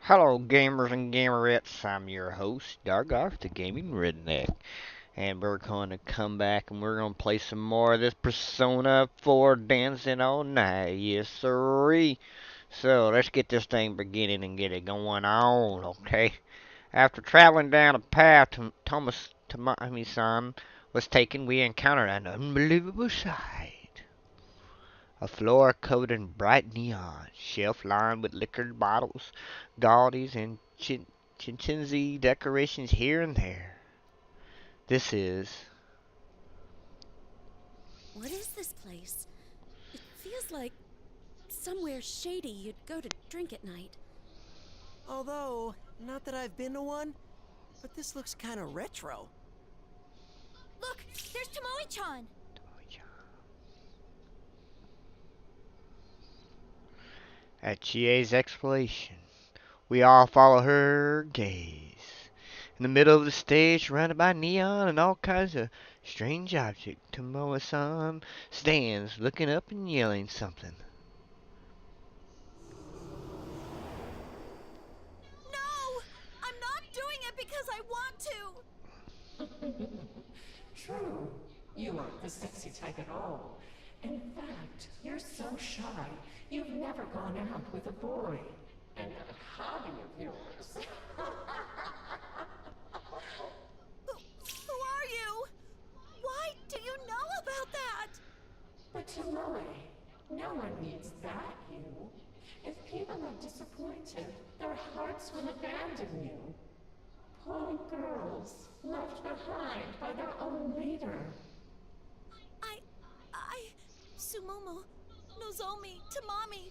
Hello, gamers and gamerettes. I'm your host, Dargoth, the Gaming Redneck, and we're going to come back and we're going to play some more of this Persona 4 Dancing All Night. Yes, sirree. So let's get this thing beginning and get it going on, okay? After traveling down a path, Thomas Tamami-san was taken. We encountered an unbelievable sight. A floor covered in bright neon, shelf lined with liquor bottles, gaudies, and Chinchilli decorations here and there. This is. What is this place? It feels like somewhere shady you'd go to drink at night. Although, not that I've been to one, but this looks kind of retro. Look, there's Tomoe-chan! At Chie's explanation, we all follow her gaze. In the middle of the stage, surrounded by neon and all kinds of strange objects, Tomoe-san stands looking up and yelling something. No! I'm not doing it because I want to! True, you aren't the sexy type at all. In fact, you're so shy, you've never gone out with a boy. And that hobby of yours. Who are you? Why do you know about that? But Tomoe, no one needs that you. If people are disappointed, their hearts will abandon you. Poor girls, left behind by their own leader. Sumomo, Nozomi, Tamami,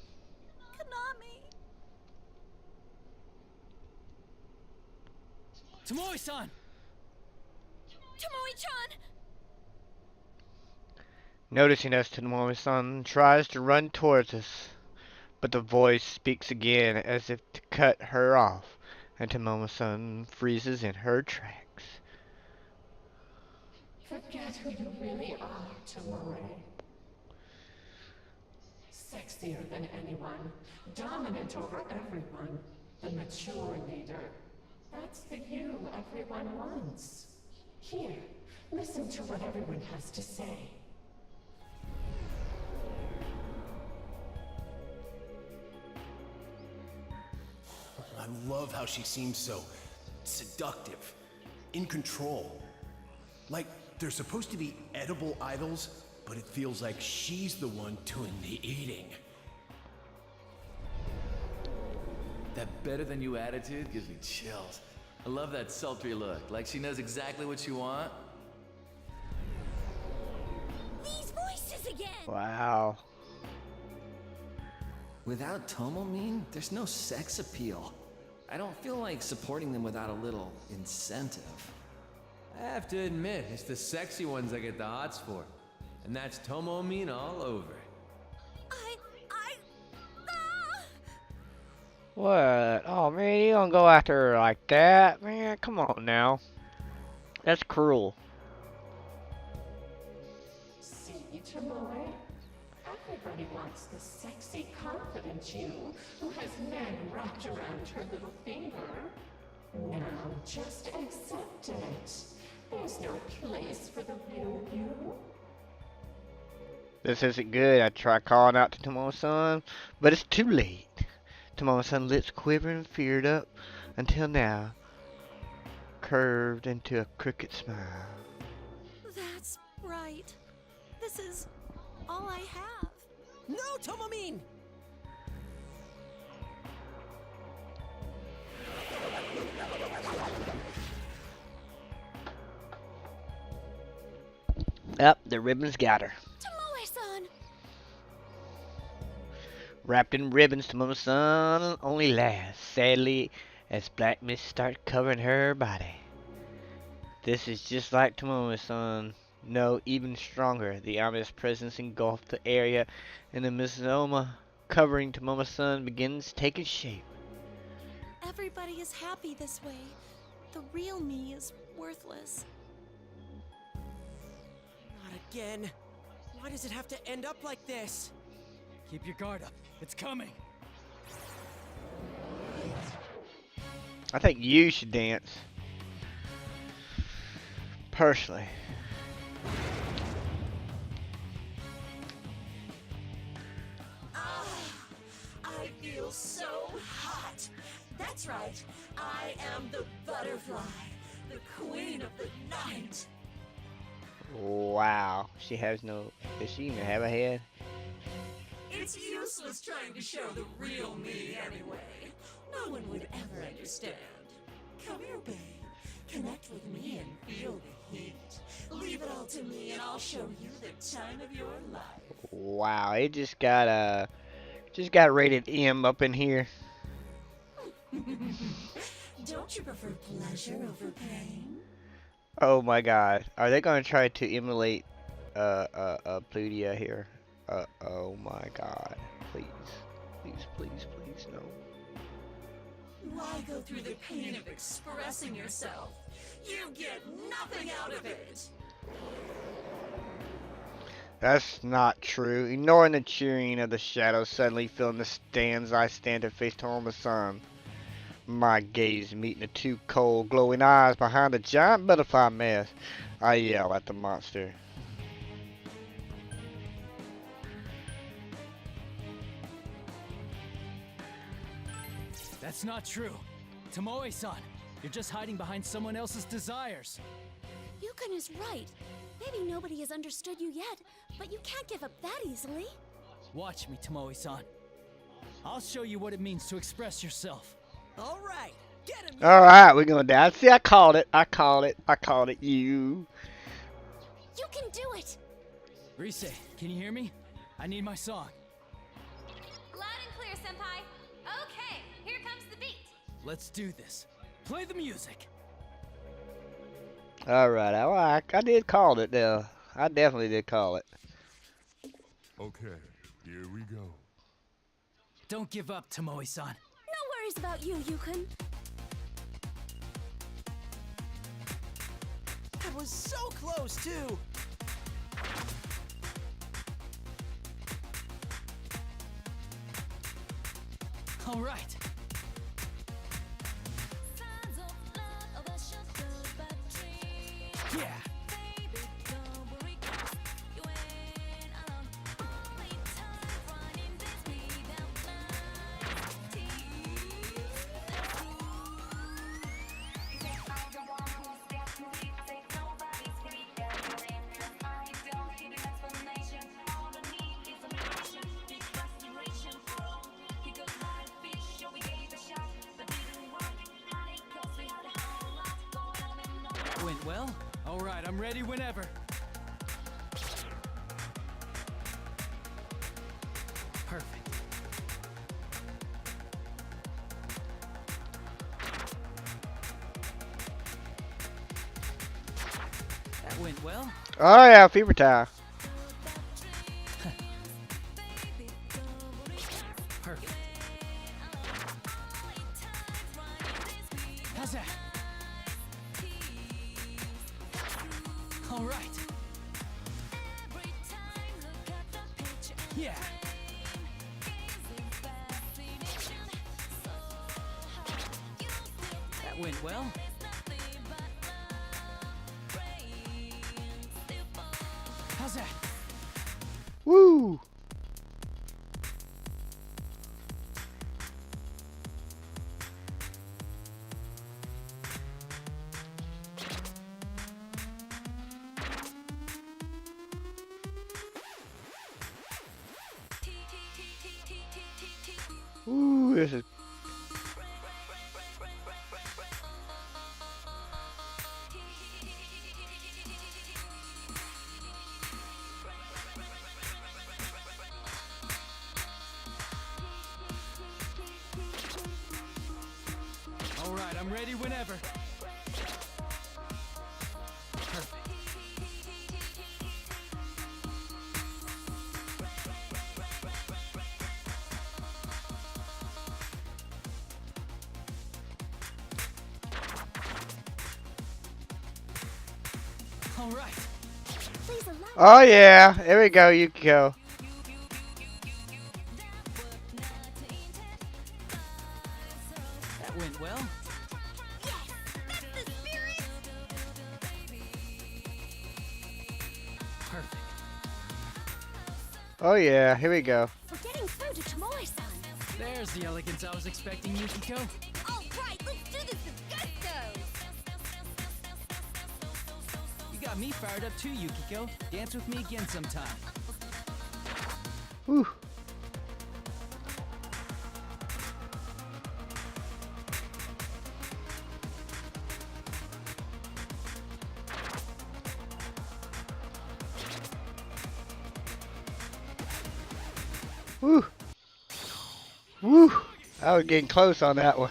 Kanami. Tomoe-san! Tomoe-chan! Noticing us, Tomoe-san tries to run towards us, but the voice speaks again as if to cut her off, and Tomoe-san freezes in her tracks. Forget who you really are, Tomoe. Sexier than anyone, dominant over everyone, the mature leader. That's the you everyone wants. Here, listen to what everyone has to say. I love how she seems so seductive, in control. Like they're supposed to be edible idols, but it feels like she's the one doing the eating. That better than you attitude gives me chills. I love that sultry look, like she knows exactly what you want. These voices again! Wow. Without Tomomin, there's no sex appeal. I don't feel like supporting them without a little incentive. I have to admit, it's the sexy ones I get the hots for. And that's Tomomin all over. Ah! What? Oh man, you don't go after her like that, man. Come on now. That's cruel. See, Tomoe? Everybody wants the sexy, confident you who has men wrapped around her little finger. Now, just accept it. There's no place for the real you. This isn't good. I try calling out to Tomoe-san, but it's too late. Tomoe-san's lips quiver and feared up until now, curved into a crooked smile. That's right. This is all I have. No, Tomomin! Up, the ribbons got her. Tomoe-san! Wrapped in ribbons, Tomoe-san only laughs sadly as black mist starts covering her body. This is just like Tomoe-san. No, even stronger. The ominous presence engulfed the area, and the misnomer covering Tomoe-san begins taking shape. Everybody is happy this way. The real me is worthless. Not again. Why does it have to end up like this? Keep your guard up. It's coming. I think you should dance. Personally. I feel so hot. That's right. I am the butterfly, the queen of the night. Wow. She has no. Does she even have a head? It's useless trying to show the real me anyway. No one would ever understand. Come here, babe. Connect with me and feel the heat. Leave it all to me and I'll show you the time of your life. Wow. It just got rated M up in here. Don't you prefer pleasure over pain? Oh my God. Are they gonna try to emulate Plutia here? Oh my God. Please. Please, no. Why go through the pain of expressing yourself? You get nothing out of it. That's not true. Ignoring the cheering of the shadows, suddenly filling the stands, I stand to face Torma sun. My gaze meeting the two cold, glowing eyes behind the giant butterfly mask. I yell at the monster. That's not true. Tomoe-san, you're just hiding behind someone else's desires. Yukon is right. Maybe nobody has understood you yet, but you can't give up that easily. Watch me, Tomoe-san. I'll show you what it means to express yourself. All right, get him. Alright, we're gonna die. See, I called it. You. You can do it! Rise, can you hear me? I need my song. Loud and clear, Senpai. Okay, here comes the beat. Let's do this. Play the music. Alright, I did call it though. I definitely did call it. Okay, here we go. Don't give up, Tomoe-san. No worries about you, Yukon. That was so close, too. All right. Yeah. Went well? All right, I'm ready whenever. Perfect. That went well. Oh yeah, fever time. Perfect. How's that? All right. Yeah. That went well. How's that? Woo! Ooh, this is. All right, I'm ready whenever. Perfect. All right. Please allow Oh yeah, there we go, Yukiko. That went well. Oh yeah, here we go. We're getting through to Tomoe-san. There's the elegance I was expecting, Yukiko. All right, let's do this with gusto. You got me fired up too, Yukiko. Dance with me again sometime. Whew. Woo! Woo! I was getting close on that one.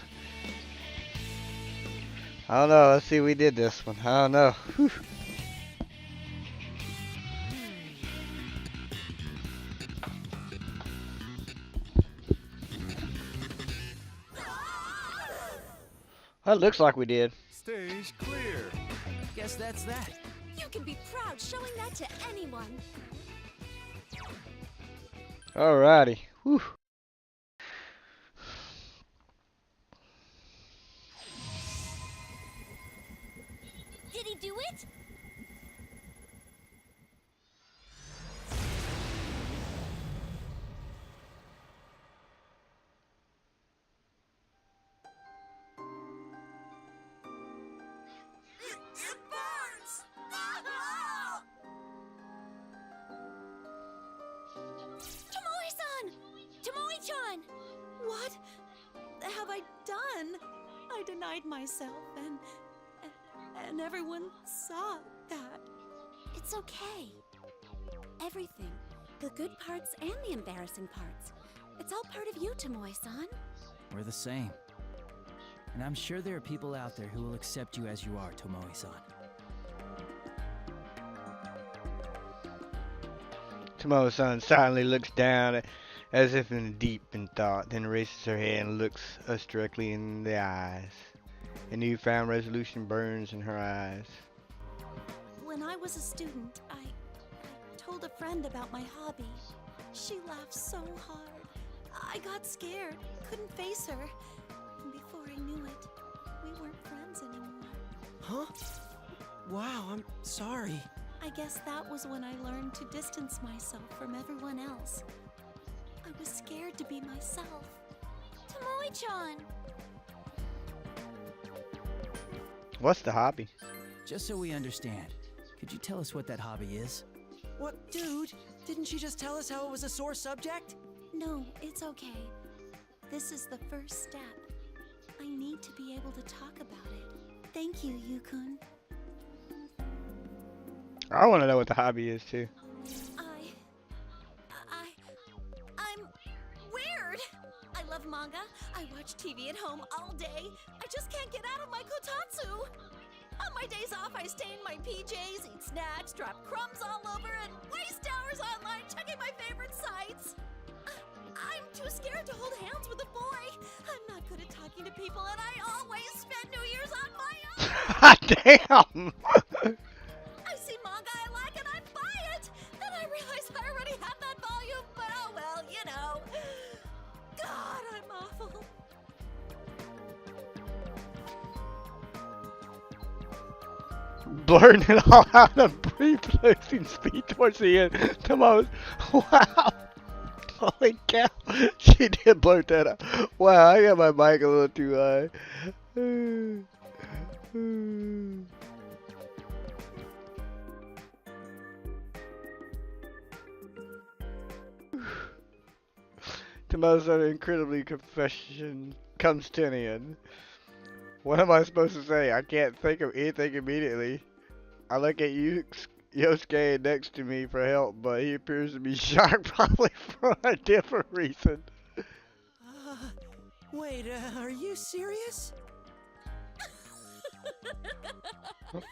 I don't know. Let's see if we did this one. I don't know. Whew. Well, it looks like we did. Stage clear. Guess that's that. You can be proud showing that to anyone. Alrighty. Whew. Did he do it? It burns! Tomoe-san! Tomoe-chan! What have I done? I denied myself and everyone saw that. It's okay. Everything. The good parts and the embarrassing parts. It's all part of you, Tomoe-san. We're the same. And I'm sure there are people out there who will accept you as you are, Tomoe-san. Tomoe-san silently looks down as if in deep in thought, then raises her head and looks us directly in the eyes. A newfound resolution burns in her eyes. When I was a student, I told a friend about my hobby. She laughed so hard. I got scared, couldn't face her. And before I knew it, we weren't friends anymore. Huh? Wow, I'm sorry. I guess that was when I learned to distance myself from everyone else. I was scared to be myself. Tomoe-chan! What's the hobby? Just so we understand, could you tell us what that hobby is? What, dude? Didn't she just tell us how it was a sore subject? No, it's okay. This is the first step. I need to be able to talk about it. Thank you, Yukun. I want to know what the hobby is too. I'm weird. I love manga. I watch TV at home all day. I just can't get out of my kotatsu. On my days off, I stay in my PJs, eat snacks, drop crumbs all over, and waste hours online checking my favorite sites. I'm too scared to hold hands with a boy. I'm not good at talking to people, and I always spend New Year's on my own. Damn! I see manga I like and I buy it. Then I realize I already have that volume, but oh well, you know. God, I'm awful. Blurting it all out of brief losing speed towards the end. Tomoe, wow! Holy cow! She did blurt that out. Wow, I got my mic a little too high. Tomoe's incredibly confession comes to an end. What am I supposed to say? I can't think of anything immediately. I look at Yosuke next to me for help, but he appears to be shocked, probably for a different reason. Wait, are you serious? Buying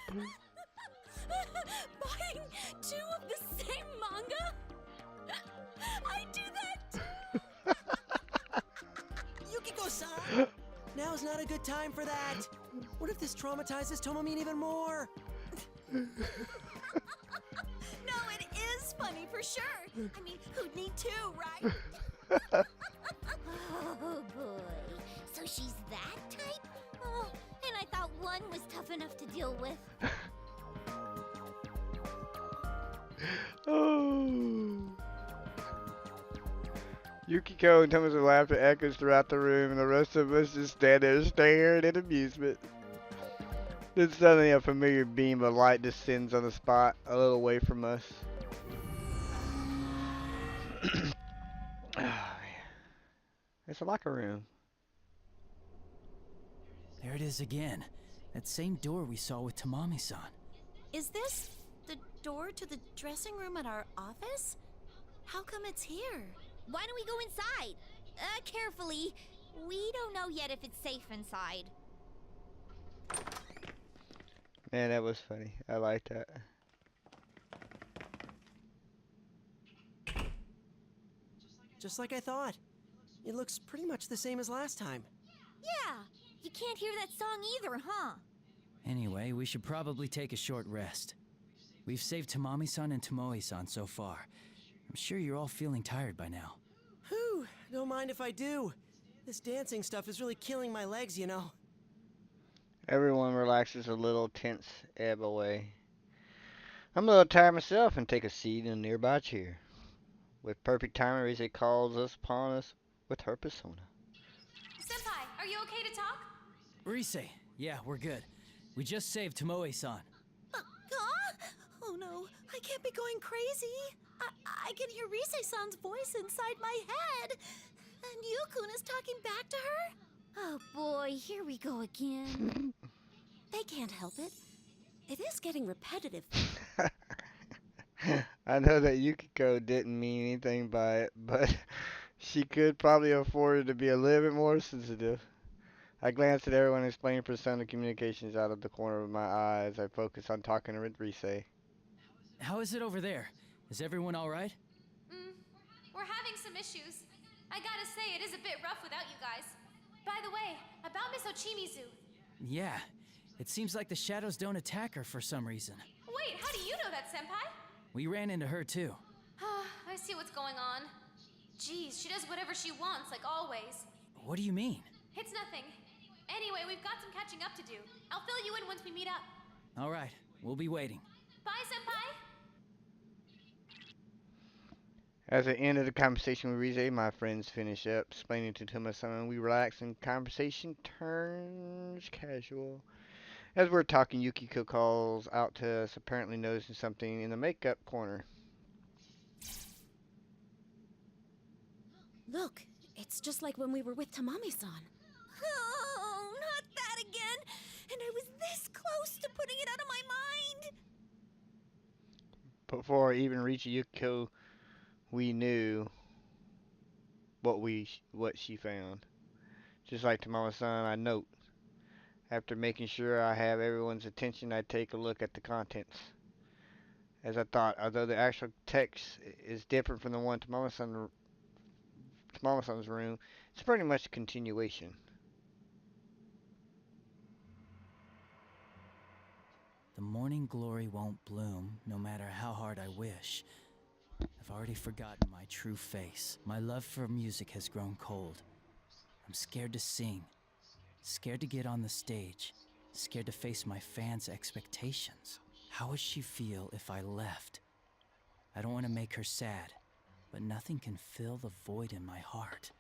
2 of the same manga? I do that too! Yukiko-san! Now's not a good time for that. What if this traumatizes Tomomin even more? No, it is funny for sure. I mean, who'd need 2, right? Oh boy. So she's that type? Oh, and I thought one was tough enough to deal with. Oh. Yukiko and Thomas laughter echoes throughout the room, and the rest of us just stand there staring in amusement. Then suddenly a familiar beam of light descends on the spot a little away from us. Oh, man. It's a locker room. There it is again. That same door we saw with Tamami-san. Is this the door to the dressing room at our office? How come it's here? Why don't we go inside? Carefully. We don't know yet if it's safe inside. Man, that was funny. I like that. Just like I thought. It looks pretty much the same as last time. Yeah, you can't hear that song either, huh? Anyway, we should probably take a short rest. We've saved Tamami-san and Tomoe-san so far. I'm sure you're all feeling tired by now. Whew, don't mind if I do. This dancing stuff is really killing my legs, you know. Everyone relaxes a little, tense ebb away. I'm a little tired myself and take a seat in a nearby chair. With perfect timing, Rise calls upon us with her persona. Senpai, are you okay to talk? Rise, yeah, we're good. We just saved Tomoe-san. Oh no, I can't be going crazy. I can hear Rise-san's voice inside my head. And Yukun is talking back to her? Oh boy, here we go again. They can't help it. It is getting repetitive. I know that Yukiko didn't mean anything by it, but she could probably afford it to be a little bit more sensitive. I glanced at everyone explaining persona communications out of the corner of my eye as I focused on talking to Rise. How is it over there? Is everyone alright? We're having some issues. I gotta say, it is a bit rough without you guys. By the way, about Miss Ochimizu. Yeah, it seems like the shadows don't attack her for some reason. Wait, how do you know that, Senpai? We ran into her too. I see what's going on. Geez, she does whatever she wants, like always. What do you mean? It's nothing. Anyway, we've got some catching up to do. I'll fill you in once we meet up. Alright, we'll be waiting. Bye, Senpai! As I ended the conversation with Rise, my friends finish up explaining to Tomoe-san. We relax and conversation turns casual. As we're talking, Yukiko calls out to us, apparently noticing something in the makeup corner. Look, it's just like when we were with Tamami-san. Oh, not that again! And I was this close to putting it out of my mind! Before I even reached Yukiko, we knew what she found. Just like Tamami-san, I note. After making sure I have everyone's attention, I take a look at the contents. As I thought, although the actual text is different from the one Tamami-san's room, it's pretty much a continuation. The morning glory won't bloom, no matter how hard I wish. I've already forgotten my true face. My love for music has grown cold. I'm scared to sing. Scared to get on the stage. Scared to face my fans' expectations. How would she feel if I left? I don't want to make her sad, but nothing can fill the void in my heart.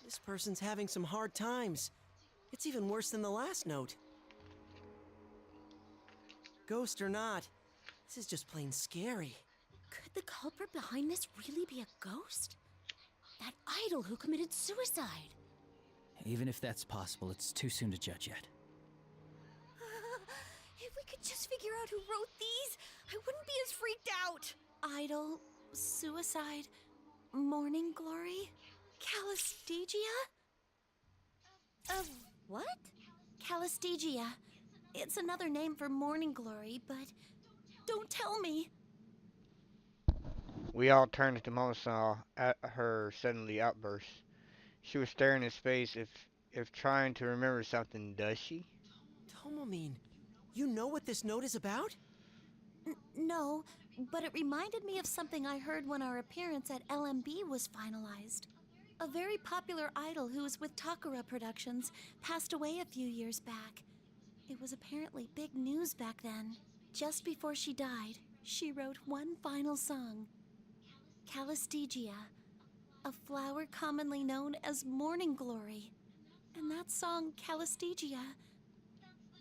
This person's having some hard times. It's even worse than the last note. Ghost or not, this is just plain scary. Could the culprit behind this really be a ghost? That idol who committed suicide? Even if that's possible, it's too soon to judge yet. If we could just figure out who wrote these, I wouldn't be as freaked out. Idol, suicide, morning glory, Calistegia? What? Calistegia. It's another name for morning glory, but don't tell me. We all turned to Tomoe-san at her suddenly outburst. She was staring in space if trying to remember something, does she? Tomomin, you know what this note is about? No, but it reminded me of something I heard when our appearance at LMB was finalized. A very popular idol who was with Takara Productions passed away a few years back. It was apparently big news back then. Just before she died, she wrote one final song. Calistegia, a flower commonly known as morning glory. And that song, Calistegia,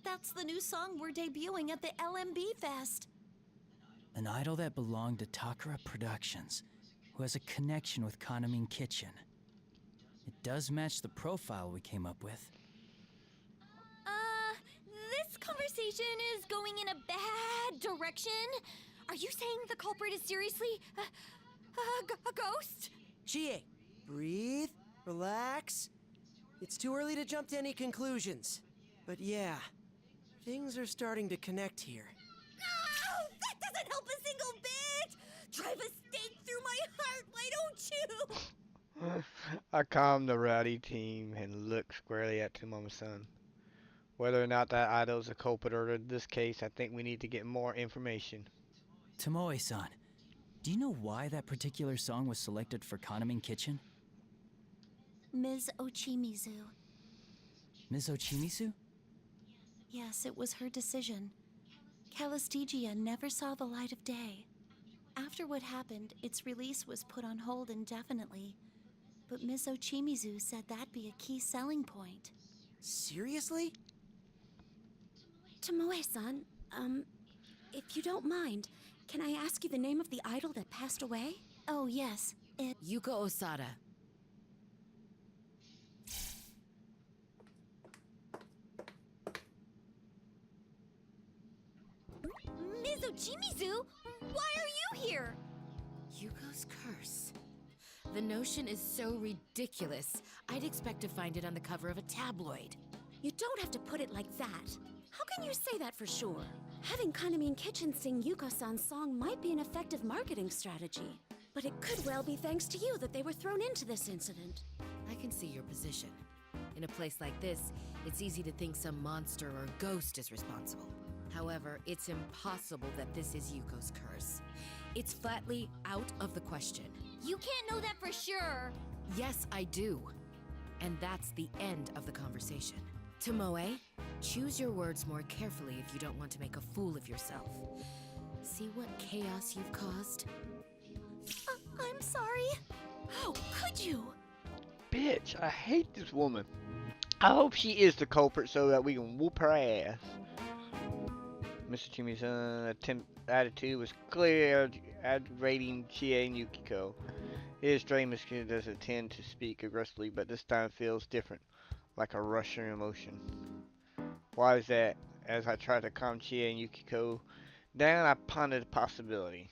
that's the new song we're debuting at the LMB Fest. An idol that belonged to Takara Productions, who has a connection with Kanamine Kitchen. It does match the profile we came up with. This conversation is going in a bad direction. Are you saying the culprit is seriously a ghost? Chie, breathe, relax. It's too early to jump to any conclusions. But yeah, things are starting to connect here. No! That doesn't help a single bit! Drive a stake through my heart, why don't you? I calmed the rowdy team and looked squarely at Tomomi-san. Whether or not that idol is a culprit or in this case, I think we need to get more information. Tomoe-san, do you know why that particular song was selected for Kanamine Kitchen? Ms. Ochimizu. Ms. Ochimizu? Yes, it was her decision. Calistegia never saw the light of day. After what happened, its release was put on hold indefinitely. But Ms. Ochimizu said that'd be a key selling point. Seriously? Tomoe-san, if you don't mind, can I ask you the name of the idol that passed away? Oh, yes, Yuka Osada. Ms. Ochimizu, why are you here? Yuko's curse. The notion is so ridiculous, I'd expect to find it on the cover of a tabloid. You don't have to put it like that. How can you say that for sure? Having Kanamine Kitchen sing Yuko-san's song might be an effective marketing strategy. But it could well be thanks to you that they were thrown into this incident. I can see your position. In a place like this, it's easy to think some monster or ghost is responsible. However, it's impossible that this is Yuko's curse. It's flatly out of the question. You can't know that for sure. Yes, I do. And that's the end of the conversation. Tomoe, choose your words more carefully if you don't want to make a fool of yourself. See what chaos you've caused? I'm sorry. How could you? Bitch, I hate this woman. I hope she is the culprit so that we can whoop her ass. Mr. Chimi's attitude was clear, aggravating Chie and Yukiko. His strange doesn't tend to speak aggressively, but this time feels different, like a rushing emotion. Why is that? As I try to calm Chie and Yukiko down, I pondered the possibility.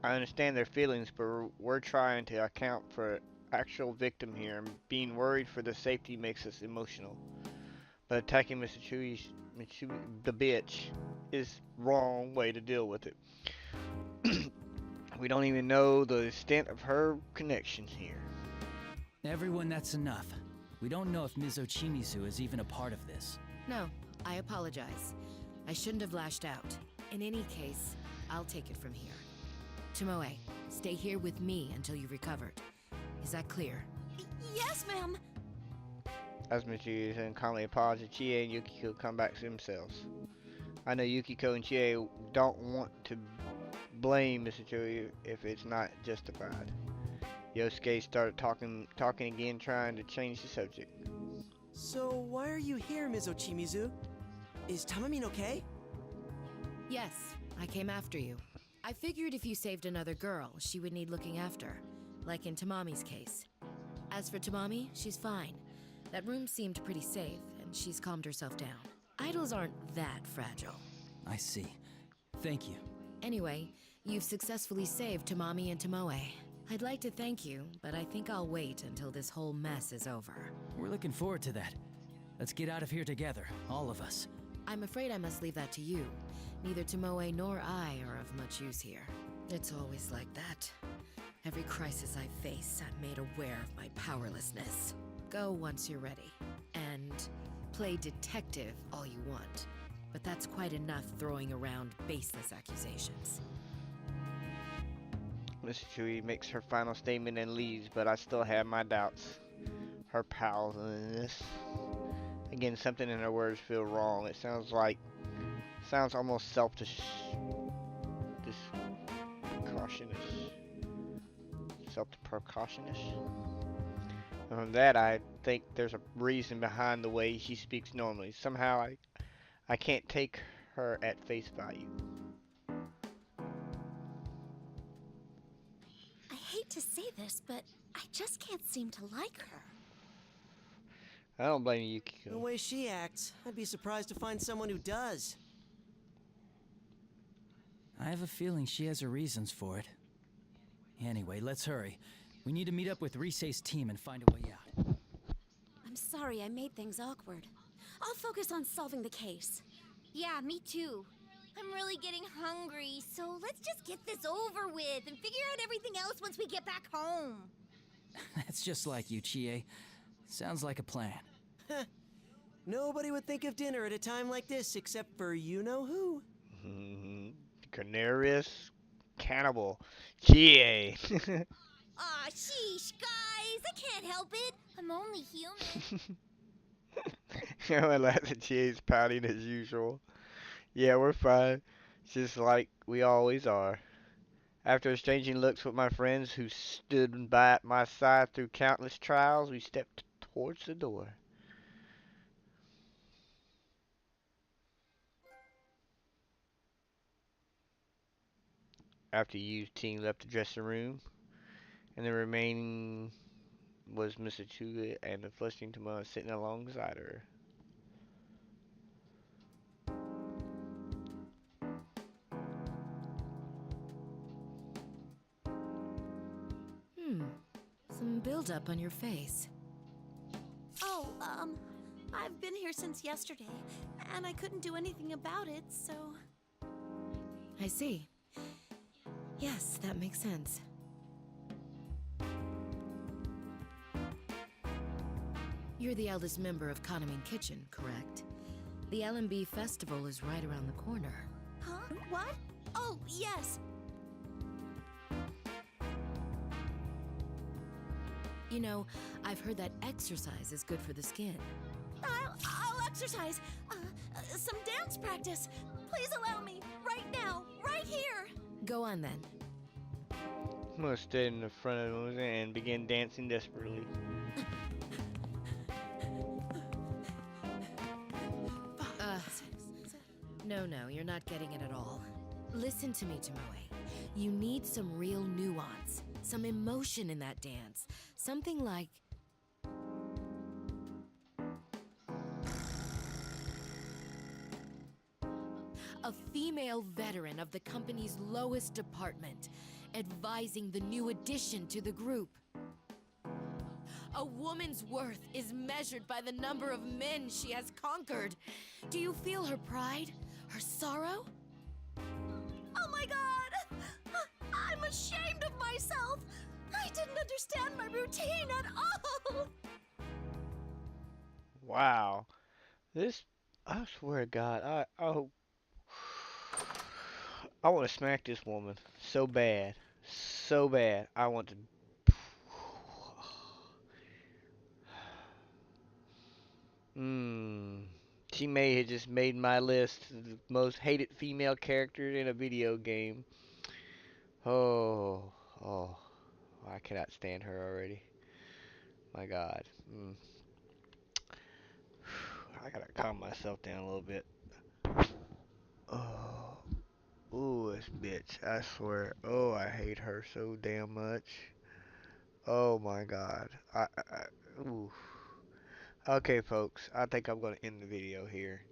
I understand their feelings, but we're trying to account for actual victim here, and being worried for their safety makes us emotional. But attacking Mr. the bitch is wrong way to deal with it. We don't even know the extent of her connections here. Everyone, that's enough. We don't know if Ms. Ochimizu is even a part of this. No, I apologize. I shouldn't have lashed out. In any case, I'll take it from here. Tomoe, stay here with me until you've recovered. Is that clear? Yes, ma'am. As Mr. and calmly apologized, Chie and Yukiko come back to themselves. I know Yukiko and Chie don't want to blame Mr. Choi if it's not justified. Yosuke started talking again, trying to change the subject. So why are you here, Ms. Ochimizu? Is Tamamine okay? Yes, I came after you. I figured if you saved another girl, she would need looking after, like in Tamami's case. As for Tamami, she's fine. That room seemed pretty safe, and she's calmed herself down. Idols aren't that fragile. I see. Thank you. Anyway, you've successfully saved Tamami and Tomoe. I'd like to thank you, but I think I'll wait until this whole mess is over. We're looking forward to that. Let's get out of here together, all of us. I'm afraid I must leave that to you. Neither Tomoe nor I are of much use here. It's always like that. Every crisis I face, I'm made aware of my powerlessness. Go once you're ready. And play detective all you want. But that's quite enough throwing around baseless accusations. Mr. Chui makes her final statement and leaves, but I still have my doubts. Her powerlessness. Again, something in her words feel wrong. It sounds Sounds almost precautionous. Self-precautionous. And from that, I think there's a reason behind the way she speaks normally. Somehow, I can't take her at face value. I hate to say this, but I just can't seem to like her. I don't blame you, Yukiko. The way she acts, I'd be surprised to find someone who does. I have a feeling she has her reasons for it. Anyway, let's hurry. We need to meet up with Risei's team and find a way out. I'm sorry I made things awkward. I'll focus on solving the case. Yeah, me too. I'm really getting hungry, so let's just get this over with and figure out everything else once we get back home. That's just like you, Chie. Sounds like a plan. Nobody would think of dinner at a time like this except for you-know-who. Canarius Cannibal. Chie. Aw, sheesh, guys. I can't help it. I'm only human. I laugh at Chie's pouting as usual. Yeah, we're fine. Just like we always are. After exchanging looks with my friends who stood by at my side through countless trials, we stepped towards the door. After Yu's team left the dressing room, and the remaining was Mr. Chuga and the flushing Tomoe sitting alongside her. Some build-up on your face. Oh, I've been here since yesterday, and I couldn't do anything about it, so... I see. Yes, that makes sense. You're the eldest member of Kanamin Kitchen, correct? The LMB festival is right around the corner. Huh? What? Oh, yes. You know, I've heard that exercise is good for the skin. I'll exercise. Some dance practice. Please allow me. Right now. Right here. Go on then. I'm gonna stand in the front of him and begin dancing desperately. No, you're not getting it at all. Listen to me, Tomoe. You need some real nuance, some emotion in that dance. Something like... a female veteran of the company's lowest department, advising the new addition to the group. A woman's worth is measured by the number of men she has conquered. Do you feel her pride? Her sorrow? Oh my god! I'm ashamed of myself! I didn't understand my routine at all! Wow. This, I swear to God, I want to smack this woman so bad. So bad. I want to... She may have just made my list of the most hated female characters in a video game. Oh, I cannot stand her already. My God. I gotta calm myself down a little bit. Oh, ooh, this bitch. I swear. Oh, I hate her so damn much. Oh my God. Ooh. Okay, folks, I think I'm gonna end the video here.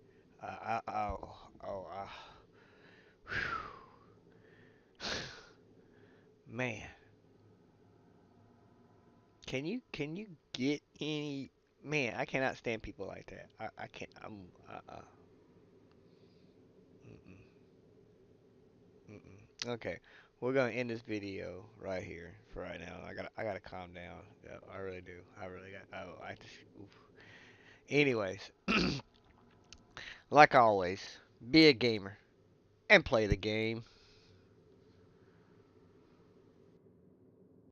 Man, can you get any? Man, I cannot stand people like that. I can't. Okay, we're gonna end this video right here for right now. I gotta calm down. Yeah, I really do. I really got. Oh, I just. Oof. Anyways, like always, be a gamer and play the game.